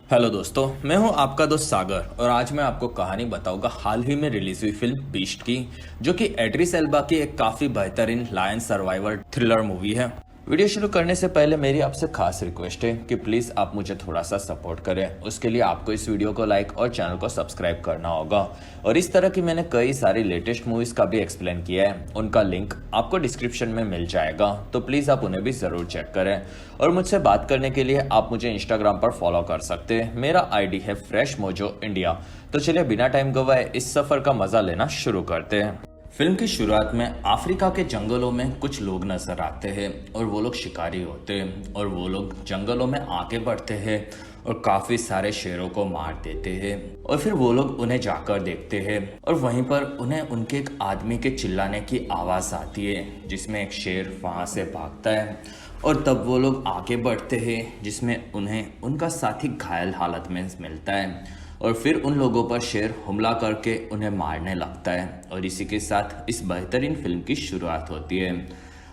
Hello दोस्तों, मैं हूं आपका दोस्त सागर और आज मैं आपको कहानी बताऊंगा हाल ही में रिलीज हुई फिल्म बीस्ट की, जो कि एड्रिस एल्बा की एक काफी बेहतरीन लायन सर्वाइवल थ्रिलर मूवी है। वीडियो शुरू करने से पहले मेरी आपसे खास रिक्वेस्ट है कि प्लीज आप मुझे थोड़ा सा सपोर्ट करें। उसके लिए आपको इस वीडियो को लाइक और चैनल को सब्सक्राइब करना होगा। और इस तरह की मैंने कई सारी लेटेस्ट मूवीज का भी एक्सप्लेन किया है, उनका लिंक आपको डिस्क्रिप्शन में मिल जाएगा, तो प्लीज आप उन्हें भी जरूर चेक करें। और मुझसे बात करने के लिए आप मुझे इंस्टाग्राम पर फॉलो कर सकते हैं। मेरा आईडी है फ्रेश मोजो इंडिया। तो चलिए बिना टाइम गवाए इस सफर का मजा लेना शुरू करते हैं। फिल्म की शुरुआत में अफ्रीका के जंगलों में कुछ लोग नजर आते हैं और वो लोग शिकारी होते हैं और वो लोग जंगलों में आगे बढ़ते हैं और काफी सारे शेरों को मार देते हैं। और फिर वो लोग उन्हें जाकर देखते हैं और वहीं पर उन्हें उनके एक आदमी के चिल्लाने की आवाज आती है, जिसमें एक शेर वहां से भागता है। और तब वो लोग आगे बढ़ते हैं, जिसमें उन्हें उनका साथी घायल हालत में मिलता है। और फिर उन लोगों पर शेर हमला करके उन्हें मारने लगता है और इसी के साथ इस बेहतरीन फिल्म की शुरुआत होती है।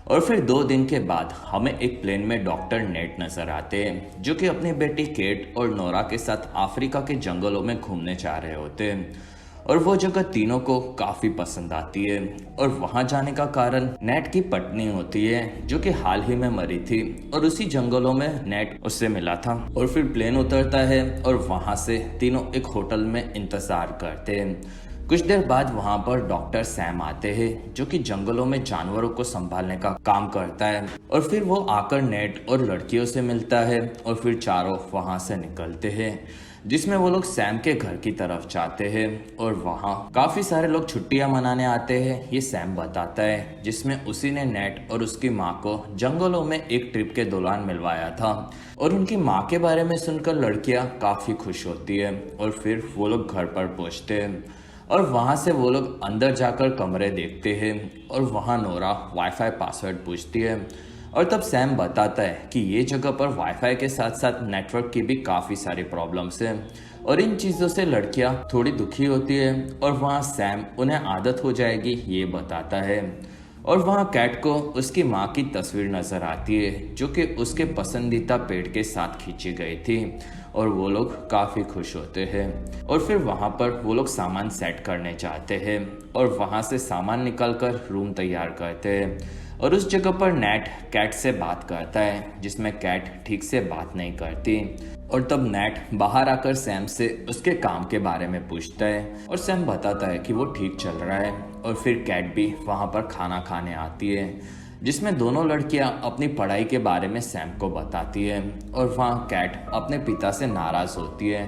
और फिर 2 दिन के बाद हमें एक प्लेन में डॉक्टर नेट नजर आते हैं, जो कि अपनी बेटी केट और नोरा के साथ अफ्रीका के जंगलों में घूमने जा रहे होते हैं। और वो जगह तीनों को काफी पसंद आती है। और वहां जाने का कारण नेट की पत्नी होती है, जो कि हाल ही में मरी थी और उसी जंगलों में नेट उससे मिला था। और फिर प्लेन उतरता है और वहां से तीनों एक होटल में इंतजार करते हैं। कुछ देर बाद वहां पर डॉक्टर सैम आते हैं, जो कि जंगलों में जानवरों को संभालने का काम करता है। और फिर वो आकर नेट और लड़कियों से मिलता है और फिर चारों वहां से निकलते हैं, जिसमें वो लोग सैम के घर की तरफ जाते हैं। और वहाँ काफी सारे लोग छुट्टियां मनाने आते हैं, ये सैम बताता है, जिसमें उसी ने नेट और उसकी माँ को जंगलों में एक ट्रिप के दौरान मिलवाया था। और उनकी माँ के बारे में सुनकर लड़कियां काफी खुश होती है। और फिर वो लोग घर पर पहुंचते हैं और वहां से वो लोग अंदर जाकर कमरे देखते हैं और वहां नोरा वाईफाई पासवर्ड पूछती है। और तब सैम बताता है कि ये जगह पर वाईफाई के साथ साथ नेटवर्क की भी काफ़ी सारी प्रॉब्लम्स हैं और इन चीज़ों से लड़कियां थोड़ी दुखी होती है। और वहाँ सैम उन्हें आदत हो जाएगी ये बताता है। और वहाँ कैट को उसकी माँ की तस्वीर नज़र आती है, जो कि उसके पसंदीदा पेड़ के साथ खींची गई थी। और वो लोग काफ़ी खुश होते हैं। और फिर वहाँ पर वो लोग सामान सेट करने जाते हैं और वहाँ से सामान निकालकर रूम तैयार करते हैं। और उस जगह पर नेट कैट से बात करता है, जिसमें कैट ठीक से बात नहीं करती। और तब नेट बाहर आकर सैम से उसके काम के बारे में पूछता है और सैम बताता है कि वो ठीक चल रहा है। और फिर कैट भी वहाँ पर खाना खाने आती है, जिसमें दोनों लड़कियां अपनी पढ़ाई के बारे में सैम को बताती है। और वहाँ कैट अपने पिता से नाराज होती है,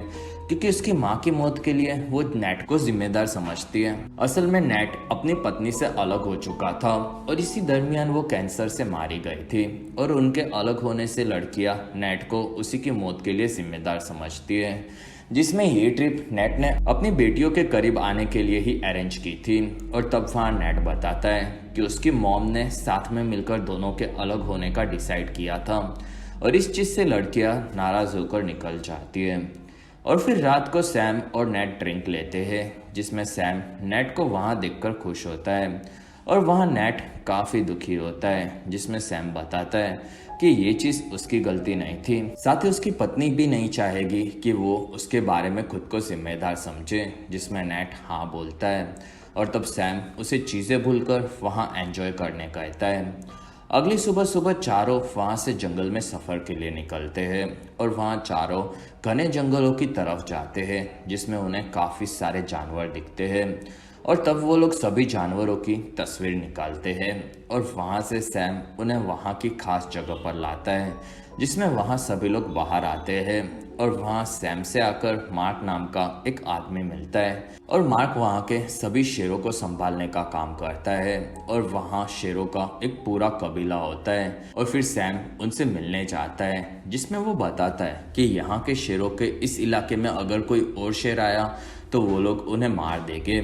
क्योंकि उसकी माँ की मौत के लिए वो नेट को जिम्मेदार समझती है। असल में नेट अपनी पत्नी से अलग हो चुका था और इसी दरमियान वो कैंसर से मारी गई थी। और उनके अलग होने से लड़कियां नेट को उसी की मौत के लिए जिम्मेदार समझती है, जिसमें ये ट्रिप नेट ने अपनी बेटियों के करीब आने के लिए ही अरेंज की थी। और तब वहाँ नेट बताता है कि उसकी मॉम ने साथ में मिलकर दोनों के अलग होने का डिसाइड किया था। और इस चीज़ से लड़कियां नाराज होकर निकल जाती है। और फिर रात को सैम और नेट ड्रिंक लेते हैं, जिसमें सैम नेट को वहाँ देखकर खुश होता है और वहाँ नेट काफ़ी दुखी होता है, जिसमें सैम बताता है कि ये चीज़ उसकी गलती नहीं थी। साथ ही उसकी पत्नी भी नहीं चाहेगी कि वो उसके बारे में खुद को जिम्मेदार समझे, जिसमें नेट हाँ बोलता है। और तब सैम उसे चीज़ें भूलकर वहाँ एंजॉय करने कहता है। अगली सुबह सुबह चारों वहाँ से जंगल में सफ़र के लिए निकलते हैं और वहाँ चारों घने जंगलों की तरफ जाते हैं, जिसमें उन्हें काफ़ी सारे जानवर दिखते हैं। और तब वो लोग सभी जानवरों की तस्वीर निकालते हैं और वहाँ से सैम उन्हें वहाँ की खास जगह पर लाता है, जिसमें वहाँ सभी लोग बाहर आते हैं। और वहाँ सैम से आकर मार्क नाम का एक आदमी मिलता है और मार्क वहाँ के सभी शेरों को संभालने का काम करता है और वहाँ शेरों का एक पूरा कबीला होता है। और फिर सैम उनसे मिलने जाता है, जिसमें वो बताता है कि यहाँ के शेरों के इस इलाके में अगर कोई और शेर आया तो वो लोग उन्हें मार देंगे।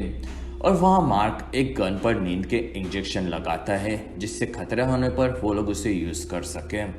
और वहाँ मार्क एक गन पर नींद के इंजेक्शन लगाता है, जिससे खतरा होने पर वो लोग उसे यूज़ कर सकें।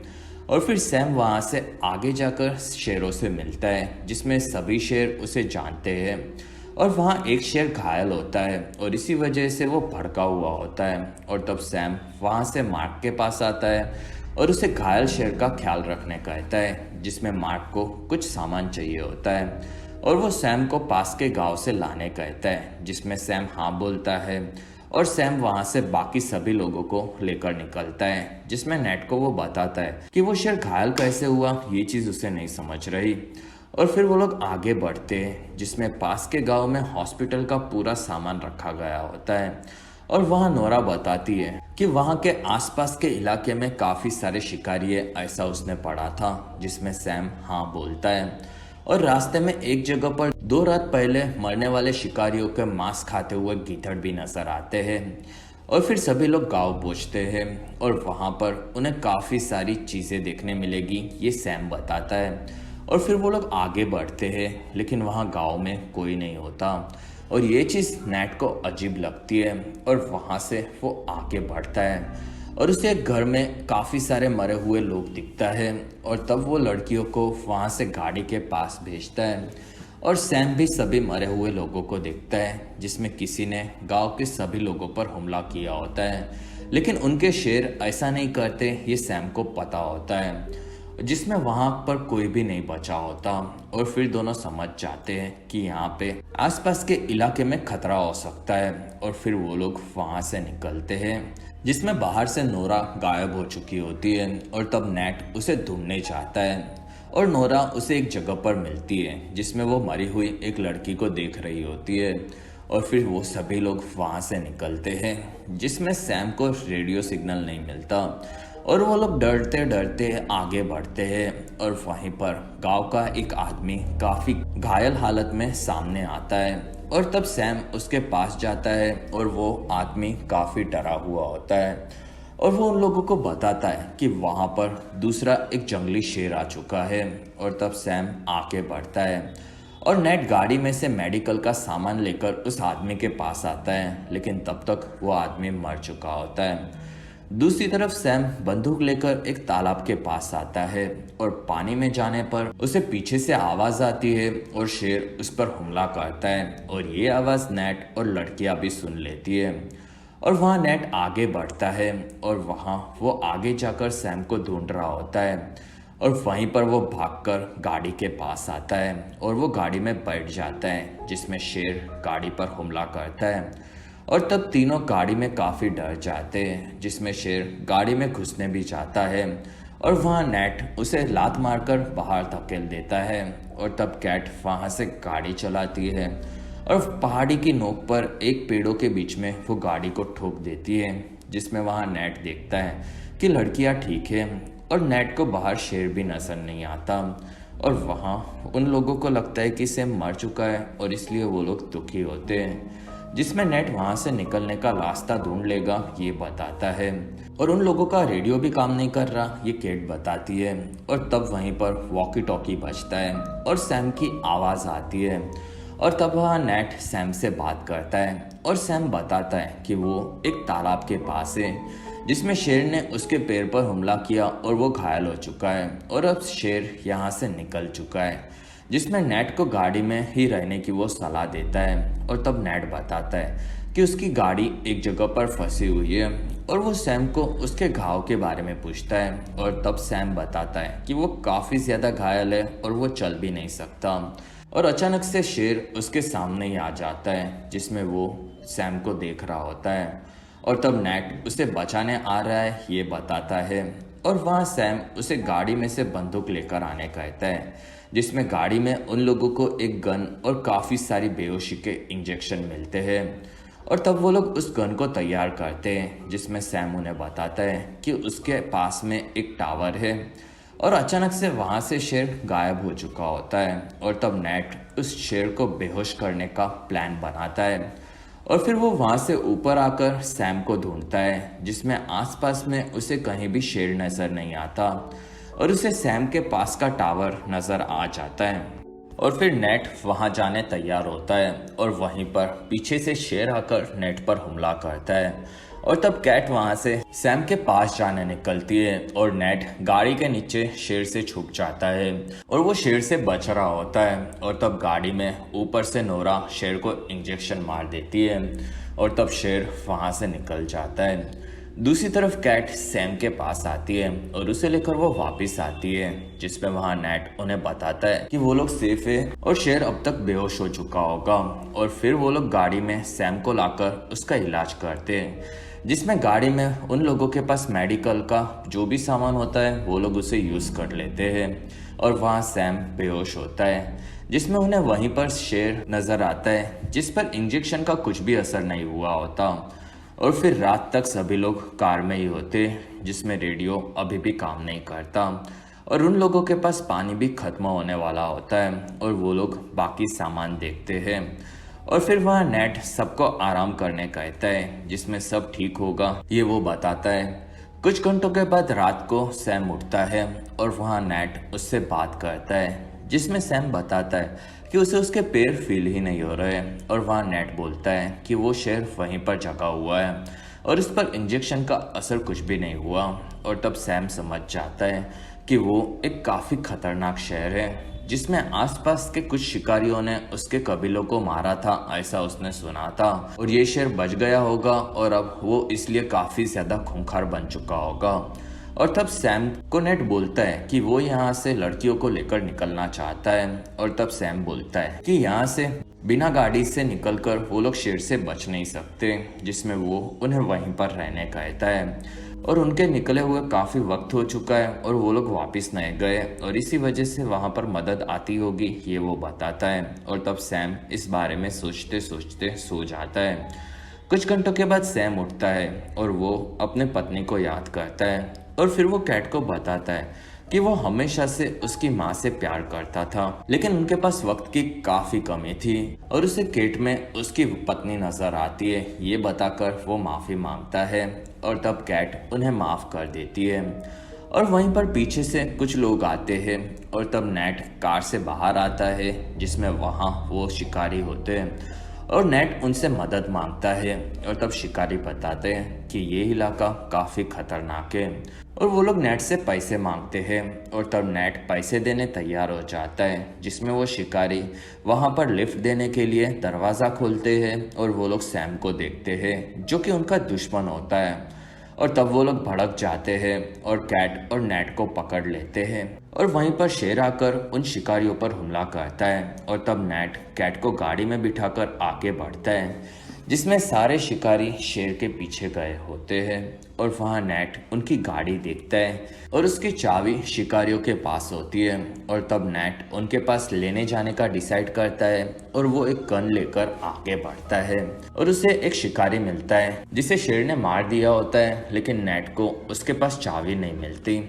और फिर सैम वहाँ से आगे जाकर शेरों से मिलता है, जिसमें सभी शेर उसे जानते हैं। और वहाँ एक शेर घायल होता है और इसी वजह से वो भड़का हुआ होता है। और तब सैम वहाँ से मार्क के पास आता है और उसे घायल शेर का ख्याल रखने कहता है, जिसमें मार्क को कुछ सामान चाहिए होता है और वो सैम को पास के गांव से लाने कहता है, जिसमें सैम हाँ बोलता है और सैम वहां से बाकी सभी लोगों को लेकर निकलता है, जिसमें नेट को वो बताता है कि वो शेर घायल कैसे हुआ, ये चीज उसे नहीं समझ रही। और फिर वो लोग आगे बढ़ते हैं, जिसमें पास के गांव में हॉस्पिटल का पूरा सामान रखा गया होता है और वहाँ नोरा बताती है कि वहाँ के आसपास के इलाके में काफी सारे शिकारी है, ऐसा उसने पढ़ा था, जिसमें सैम हाँ बोलता है। और रास्ते में एक जगह पर 2 रात पहले मरने वाले शिकारियों के मांस खाते हुए गीदड़ भी नजर आते हैं। और फिर सभी लोग गांव पहुंचते हैं और वहां पर उन्हें काफी सारी चीजें देखने मिलेगी, ये सैम बताता है। और फिर वो लोग आगे बढ़ते हैं, लेकिन वहां गांव में कोई नहीं होता और ये चीज नेट को अजीब लगती है और वहां से वो आगे बढ़ता है और उसे एक घर में काफी सारे मरे हुए लोग दिखता है और तब वो लड़कियों को वहां से गाड़ी के पास भेजता है और सैम भी सभी मरे हुए लोगों को देखता है, जिसमें किसी ने गांव के सभी लोगों पर हमला किया होता है, लेकिन उनके शेर ऐसा नहीं करते, ये सैम को पता होता है, जिसमें वहां पर कोई भी नहीं बचा होता। और फिर दोनों समझ जाते हैं कि यहाँ पे आसपास के इलाके में खतरा हो सकता है और फिर वो लोग वहां से निकलते हैं, जिसमें बाहर से नोरा गायब हो चुकी होती है और तब नेट उसे ढूंढने जाता है और नोरा उसे एक जगह पर मिलती है, जिसमें वो मरी हुई एक लड़की को देख रही होती है और फिर वो सभी लोग वहां से निकलते हैं, जिसमें सैम को रेडियो सिग्नल नहीं मिलता और वो लोग डरते डरते आगे बढ़ते हैं और वहीं पर गांव का एक आदमी काफी घायल हालत में सामने आता है और तब सैम उसके पास जाता है और वो आदमी काफी डरा हुआ होता है और वो उन लोगों को बताता है कि वहां पर दूसरा एक जंगली शेर आ चुका है और तब सैम आगे बढ़ता है और नेट गाड़ी में से मेडिकल का सामान लेकर उस आदमी के पास आता है, लेकिन तब तक वो आदमी मर चुका होता है। दूसरी तरफ सैम बंदूक लेकर एक तालाब के पास आता है और पानी में जाने पर उसे पीछे से आवाज आती है और शेर उस पर हमला करता है और ये आवाज नेट और लड़कियां भी सुन लेती है और वहाँ नेट आगे बढ़ता है और वहाँ वो आगे जाकर सैम को ढूंढ रहा होता है और वहीं पर वो भागकर गाड़ी के पास आता है और वो गाड़ी में बैठ जाता है, जिसमें शेर गाड़ी पर हमला करता है और तब तीनों गाड़ी में काफ़ी डर जाते हैं, जिसमें शेर गाड़ी में घुसने भी जाता है और वहाँ नेट उसे लात मारकर बाहर धकेल देता है और तब कैट वहाँ से गाड़ी चलाती है और पहाड़ी की नोक पर एक पेड़ों के बीच में वो गाड़ी को ठोक देती है, जिसमें वहाँ नेट देखता है कि लड़कियाँ ठीक है और नेट को बाहर शेर भी नजर नहीं आता और वहाँ उन लोगों को लगता है कि सैम मर चुका है और इसलिए वो लोग दुखी होते हैं, जिसमें नेट वहाँ से निकलने का रास्ता ढूंढ लेगा, ये बताता है। और उन लोगों का रेडियो भी काम नहीं कर रहा, ये केट बताती है और तब वहीं पर वॉकी टॉकी बजता है और सैम की आवाज़ आती है और तब वहाँ नेट सैम से बात करता है और सैम बताता है कि वो एक तालाब के पास है, जिसमें शेर ने उसके पैर पर हमला किया और वो घायल हो चुका है और अब शेर यहाँ से निकल चुका है, जिसमें नेट को गाड़ी में ही रहने की वो सलाह देता है और तब नेट बताता है कि उसकी गाड़ी एक जगह पर फंसी हुई है और वो सैम को उसके घाव के बारे में पूछता है और तब सैम बताता है कि वो काफ़ी ज़्यादा घायल है और वो चल भी नहीं सकता और अचानक से शेर उसके सामने ही आ जाता है, जिसमें वो सैम को देख रहा होता है और तब नेट उसे बचाने आ रहा है, ये बताता है और वहाँ सैम उसे गाड़ी में से बंदूक लेकर आने कहता है, जिसमें गाड़ी में उन लोगों को एक गन और काफ़ी सारी बेहोशी के इंजेक्शन मिलते हैं और तब वो लोग उस गन को तैयार करते हैं, जिसमें सैम उन्हें बताता है कि उसके पास में एक टावर है और अचानक से वहाँ से शेर गायब हो चुका होता है और तब नेट उस शेर को बेहोश करने का प्लान बनाता है और फिर वो वहाँ से ऊपर आकर सैम को ढूंढता है, जिसमें आसपास में उसे कहीं भी शेर नज़र नहीं आता और उसे सैम के पास का टावर नज़र आ जाता है और फिर नेट वहाँ जाने तैयार होता है और वहीं पर पीछे से शेर आकर नेट पर हमला करता है और तब कैट वहाँ से सैम के पास जाने निकलती है और नेट गाड़ी के नीचे शेर से छुप जाता है और वो शेर से बच रहा होता है और तब गाड़ी में ऊपर से नोरा शेर को इंजेक्शन मार देती है और तब शेर वहाँ से निकल जाता है। दूसरी तरफ कैट सैम के पास आती है और उसे लेकर वो वापस आती है, जिसमें वहाँ नेट उन्हें बताता है कि वो लोग सेफ है और शेर अब तक बेहोश हो चुका होगा। और फिर वो लोग गाड़ी में सैम को लाकर उसका इलाज करते हैं, जिसमें गाड़ी में उन लोगों के पास मेडिकल का जो भी सामान होता है वो लोग उसे यूज कर लेते हैं। और वहाँ सैम बेहोश होता है, जिसमें उन्हें वहीं पर शेर नजर आता है, जिस पर इंजेक्शन का कुछ भी असर नहीं हुआ होता। और फिर रात तक सभी लोग कार में ही होते, जिसमें रेडियो अभी भी काम नहीं करता और उन लोगों के पास पानी भी खत्म होने वाला होता है और वो लोग बाकी सामान देखते हैं। और फिर वहाँ नेट सबको आराम करने कहता है, जिसमें सब ठीक होगा ये वो बताता है। कुछ घंटों के बाद रात को सैम उठता है और वहाँ नेट उससे बात करता है, जिसमें सैम बताता है कि उसे उसके पैर फील ही नहीं हो रहे। और वहाँ नेट बोलता है कि वो शेर वहीं पर जगा हुआ है और इस पर इंजेक्शन का असर कुछ भी नहीं हुआ। और तब सैम समझ जाता है कि वो एक काफ़ी खतरनाक शेर है, जिसमें आसपास के कुछ शिकारियों ने उसके कबीलों को मारा था, ऐसा उसने सुना था। और ये शेर बच गया होगा और अब वो इसलिए काफ़ी ज़्यादा खूंखार बन चुका होगा। और तब सैम को नेट बोलता है कि वो यहाँ से लड़कियों को लेकर निकलना चाहता है। और तब सैम बोलता है कि यहाँ से बिना गाड़ी से निकलकर वो लोग शेर से बच नहीं सकते, जिसमें वो उन्हें वहीं पर रहने कहता है। और उनके निकले हुए काफ़ी वक्त हो चुका है और वो लोग वापस नहीं गए और इसी वजह से वहाँ पर मदद आती होगी, ये वो बताता है। और तब सैम इस बारे में सोचते सोचते सो जाता है। कुछ घंटों के बाद सैम उठता है और वो अपने पत्नी को याद करता है और फिर वो कैट को बताता है कि वो हमेशा से उसकी माँ से प्यार करता था, लेकिन उनके पास वक्त की काफी कमी थी और उसे कैट में उसकी पत्नी नजर आती है, ये बताकर वो माफी मांगता है। और तब कैट उन्हें माफ कर देती है। और वहीं पर पीछे से कुछ लोग आते हैं और तब नेट कार से बाहर आता है, जिसमें वहाँ वो शिकारी होते हैं और नेट उनसे मदद मांगता है। और तब शिकारी बताते हैं कि ये इलाका काफ़ी खतरनाक है और वो लोग नेट से पैसे मांगते हैं। और तब नेट पैसे देने तैयार हो जाता है, जिसमें वो शिकारी वहाँ पर लिफ्ट देने के लिए दरवाज़ा खोलते हैं और वो लोग सैम को देखते हैं, जो कि उनका दुश्मन होता है। और तब वो लोग भड़क जाते हैं और कैट और नेट को पकड़ लेते हैं और वहीं पर शेर आकर उन शिकारियों पर हमला करता है। और तब नेट कैट को गाड़ी में बिठाकर आगे बढ़ता है, जिसमें सारे शिकारी शेर के पीछे गए होते हैं। और वहाँ नेट उनकी गाड़ी देखता है और उसकी चाबी शिकारियों के पास होती है। और तब नेट उनके पास लेने जाने का डिसाइड करता है और वो एक गन लेकर आगे बढ़ता है और उसे एक शिकारी मिलता है जिसे शेर ने मार दिया होता है, लेकिन नेट को उसके पास चाबी नहीं मिलती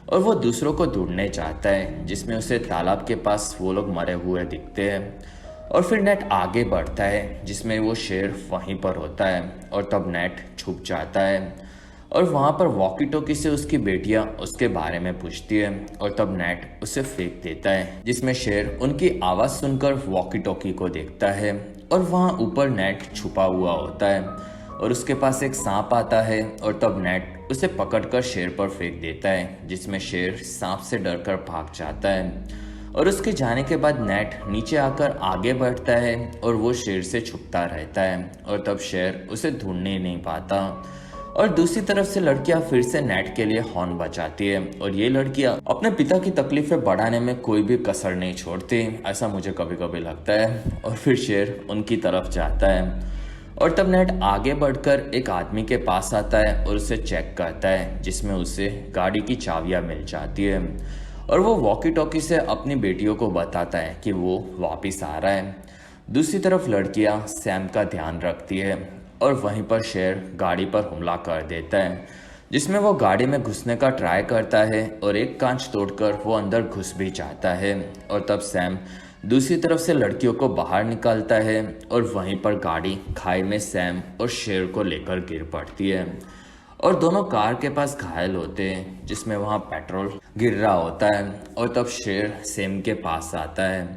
और वो दूसरों को ढूंढने चाहता है, जिसमें उसे तालाब के पास वो लोग मरे हुए दिखते हैं। और फिर नेट आगे बढ़ता है, जिसमें वो शेर वहीं पर होता है। और तब नेट छुप जाता है और वहाँ पर वॉकी टॉकी से उसकी बेटियाँ उसके बारे में पूछती है और तब नेट उसे फेंक देता है, जिसमें शेर उनकी आवाज़ सुनकर वॉकी टॉकी को देखता है और वहाँ ऊपर नेट छुपा हुआ होता है और उसके पास एक सांप आता है। और तब नेट उसे पकड़कर शेर पर फेंक देता है, जिसमें शेर सांप से डरकर भाग जाता है। और उसके जाने के बाद नेट नीचे आकर आगे बढ़ता है और वो शेर से छुपता रहता है और तब शेर उसे ढूंढने नहीं पाता। और दूसरी तरफ से लड़कियां फिर से नेट के लिए हॉर्न बजाती है और ये लड़कियां अपने पिता की तकलीफें बढ़ाने में कोई भी कसर नहीं छोड़ती, ऐसा मुझे कभी कभी लगता है। और फिर शेर उनकी तरफ जाता है और तब नेट आगे बढ़कर एक आदमी के पास आता है और उसे चेक करता है, जिसमें उसे गाड़ी की चाबियां मिल जाती है। और वो वॉकी टॉकी से अपनी बेटियों को बताता है कि वो वापस आ रहा है। दूसरी तरफ लड़कियां सैम का ध्यान रखती है और वहीं पर शेर गाड़ी पर हमला कर देता है, जिसमें वो गाड़ी में घुसने का ट्राई करता है और एक कांच तोड़कर वो अंदर घुस भी जाता है। और तब सैम दूसरी तरफ से लड़कियों को बाहर निकालता है और वहीं पर गाड़ी खाई में सैम और शेर को लेकर गिर पड़ती है और दोनों कार के पास घायल होते हैं, जिसमें वहाँ पेट्रोल गिर रहा होता है। और तब शेर सैम के पास आता है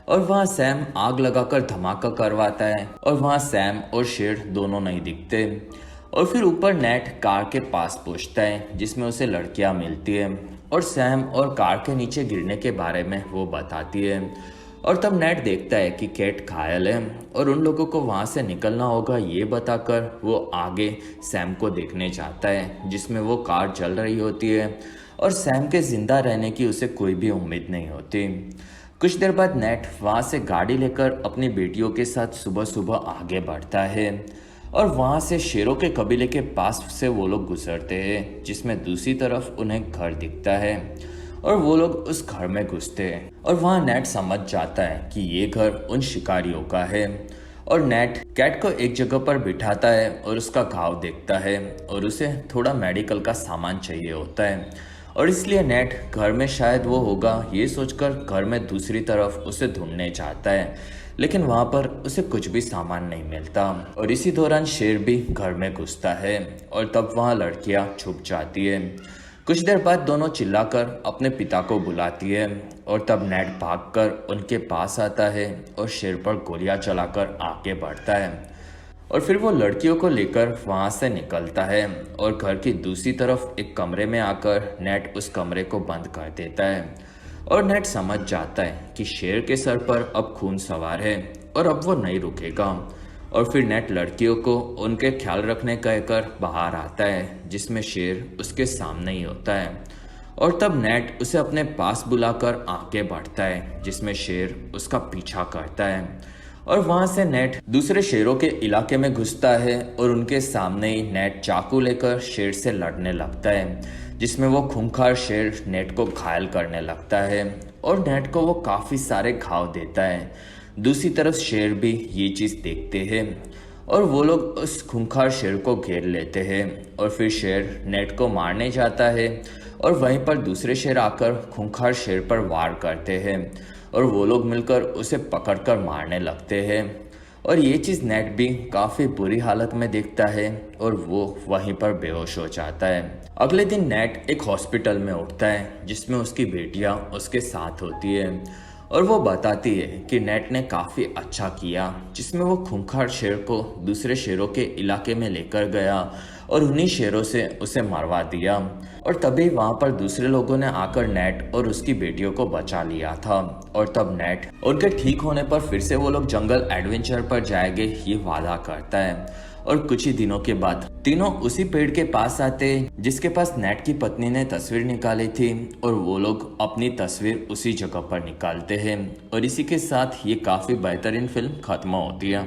और वहाँ सैम आग लगाकर धमाका करवाता है और वहाँ सैम और शेर दोनों नहीं दिखते। और फिर ऊपर नेट कार के पास पहुँचता है, जिसमें उसे लड़कियाँ मिलती है और सैम और कार के नीचे गिरने के बारे में वो बताती है। और तब नेट देखता है कि कैट घायल है और उन लोगों को वहाँ से निकलना होगा ये बताकर वो आगे सैम को देखने जाता है, जिसमें वो कार चल रही होती है और सैम के जिंदा रहने की उसे कोई भी उम्मीद नहीं होती। कुछ देर बाद नेट वहाँ से गाड़ी लेकर अपनी बेटियों के साथ सुबह सुबह आगे बढ़ता है और वहाँ से शेरों के कबीले के पास से वो लोग गुजरते हैं, जिसमें दूसरी तरफ उन्हें घर दिखता है और वो लोग उस घर में घुसते हैं और वहाँ नेट समझ जाता है कि ये घर उन शिकारियों का है और नेट कैट को एक जगह पर बिठाता है और उसका घाव देखता है और उसे थोड़ा मेडिकल का सामान चाहिए होता है और इसलिए नेट घर में शायद वो होगा ये सोचकर घर में दूसरी तरफ उसे ढूंढने जाता है, लेकिन वहाँ पर उसे कुछ भी सामान नहीं मिलता और इसी दौरान शेर भी घर में घुसता है और तब वहाँ लड़कियाँ छुप जाती है। कुछ देर बाद दोनों चिल्लाकर अपने पिता को बुलाती है और तब नेट भागकर उनके पास आता है और शेर पर गोलियां चलाकर आगे बढ़ता है और फिर वो लड़कियों को लेकर वहां से निकलता है और घर की दूसरी तरफ एक कमरे में आकर नेट उस कमरे को बंद कर देता है और नेट समझ जाता है कि शेर के सर पर अब खून सवार है और अब वो नहीं रुकेगा और फिर नेट लड़कियों को उनके ख्याल रखने कहकर बाहर आता है, जिसमें शेर उसके सामने ही होता है और तब नेट उसे अपने पास बुलाकर आगे बढ़ता है, जिसमें शेर उसका पीछा करता है और वहां से नेट दूसरे शेरों के इलाके में घुसता है और उनके सामने ही नेट चाकू लेकर शेर से लड़ने लगता है, जिसमें वो खूंखार शेर नेट को घायल करने लगता है और नेट को वो काफी सारे घाव देता है। दूसरी तरफ शेर भी ये चीज देखते हैं और वो लोग उस खूंखार शेर को घेर लेते हैं और फिर शेर नेट को मारने जाता है और वहीं पर दूसरे शेर आकर खूंखार शेर पर वार करते हैं और वो लोग मिलकर उसे पकड़कर मारने लगते हैं और ये चीज़ नेट भी काफ़ी बुरी हालत में देखता है और वो वहीं पर बेहोश हो जाता है। अगले दिन नेट एक हॉस्पिटल में उठता है, जिसमें उसकी बेटियां उसके साथ होती है और वो बताती है कि नेट ने काफ़ी अच्छा किया, जिसमें वो खूंखार शेर को दूसरे शेरों के इलाके में लेकर गया और उन्हीं शेरों से उसे मरवा दिया और तभी वहाँ पर दूसरे लोगों ने आकर नेट और उसकी बेटियों को बचा लिया था और तब नेट उनके ठीक होने पर फिर से वो लोग जंगल एडवेंचर पर जाएंगे ये वादा करता है और कुछ ही दिनों के बाद तीनों उसी पेड़ के पास आते हैं जिसके पास नेट की पत्नी ने तस्वीर निकाली थी और वो लोग अपनी तस्वीर उसी जगह पर निकालते हैं और इसी के साथ ये काफी बेहतरीन फिल्म खत्म होती है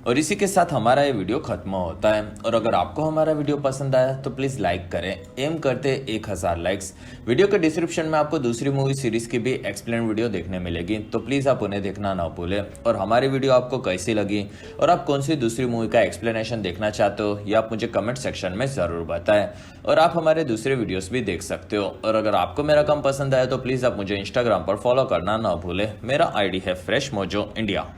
और इसी के साथ हमारा ये वीडियो खत्म होता है। और अगर आपको हमारा वीडियो पसंद आया तो प्लीज लाइक करें, एम करते 1000 लाइक्स। वीडियो के डिस्क्रिप्शन में आपको दूसरी मूवी सीरीज की भी एक्सप्लेन वीडियो देखने मिलेगी, तो प्लीज आप उन्हें देखना ना भूलें। और हमारी वीडियो आपको कैसी लगी और आप कौन सी दूसरी मूवी का एक्सप्लेनेशन देखना चाहते हो ये आप मुझे कमेंट सेक्शन में जरूर बताएं। और आप हमारे दूसरे वीडियोस भी देख सकते हो। और अगर आपको मेरा काम पसंद आया तो प्लीज आप मुझे इंस्टाग्राम पर फॉलो करना ना भूलें। मेरा आईडी है फ्रेश मोजो इंडिया।